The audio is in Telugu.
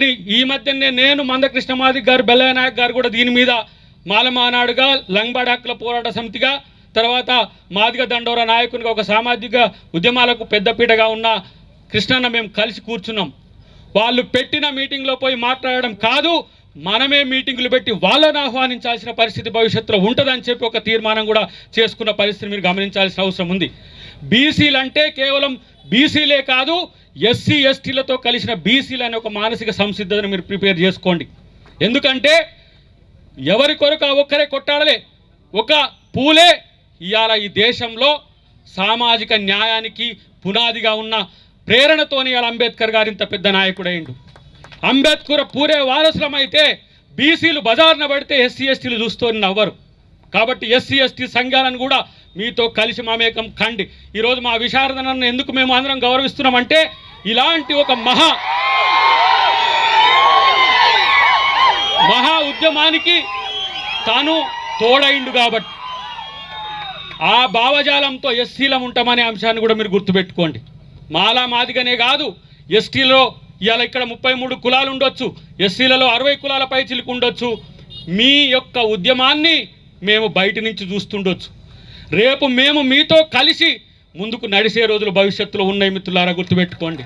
దీనిని ఈ మధ్యనే నేను మందకృష్ణ మాదిక్ గారు బెల్లయ్య నాయక్ గారు కూడా దీని మీద మాలమానాడుగా లంబాడి హక్కుల పోరాట సమితిగా తర్వాత మాదిగ దండోర నాయకునిగా ఒక సామాజిక ఉద్యమాలకు పెద్దపీటగా ఉన్న కృష్ణన్న మేము కలిసి కూర్చున్నాం. వాళ్ళు పెట్టిన మీటింగ్లో పోయి మాట్లాడడం కాదు, మనమే మీటింగులు పెట్టి వాళ్ళని ఆహ్వానించాల్సిన పరిస్థితి భవిష్యత్తులో ఉంటుందని చెప్పి ఒక తీర్మానం కూడా చేసుకున్న పరిస్థితిని మీరు గమనించాల్సిన అవసరం ఉంది. బీసీలు అంటే కేవలం బీసీలే కాదు, ఎస్సీ ఎస్టీలతో కలిసిన బీసీలు అనే ఒక మానసిక సంసిద్ధతను మీరు ప్రిపేర్ చేసుకోండి. ఎందుకంటే ఎవరి కొరకు ఒక్కరే కొట్టాడలే, ఒక పూలే ఇవాళ ఈ దేశంలో సామాజిక న్యాయానికి పునాదిగా ఉన్న ప్రేరణతోని ఇవాళ అంబేద్కర్ గారు ఇంత పెద్ద నాయకుడైండు. అంబేద్కర్ పూరే వారసులం అయితే బీసీలు బజార్న పడితే ఎస్సీ ఎస్టీలు చూస్తూ నవ్వరు. కాబట్టి ఎస్సీ ఎస్టీ సంఘాలను కూడా మీతో కలిసి మమేకం కండి. ఈరోజు మా విశారదనను ఎందుకు మేము అందరం గౌరవిస్తున్నామంటే ఇలాంటి ఒక మహా ఉద్యమానికి తాను తోడైండు కాబట్టి ఆ భావజాలంతో ఎస్సీలం ఉంటామనే అంశాన్ని కూడా మీరు గుర్తుపెట్టుకోండి. మాలా మాదిగనే కాదు, ఎస్టీలో ఇవాళ ఇక్కడ 33 కులాలు ఉండొచ్చు, ఎస్సీలలో 60 కులాల పై చిలుకు ఉండొచ్చు. మీ యొక్క ఉద్యమాన్ని మేము బయట నుంచి చూస్తుండొచ్చు. రేపు మేము మీతో కలిసి ముందుకు నడిచే రోజులు భవిష్యత్తులో ఉన్నాయి మిత్రులారా, గుర్తుపెట్టుకోండి.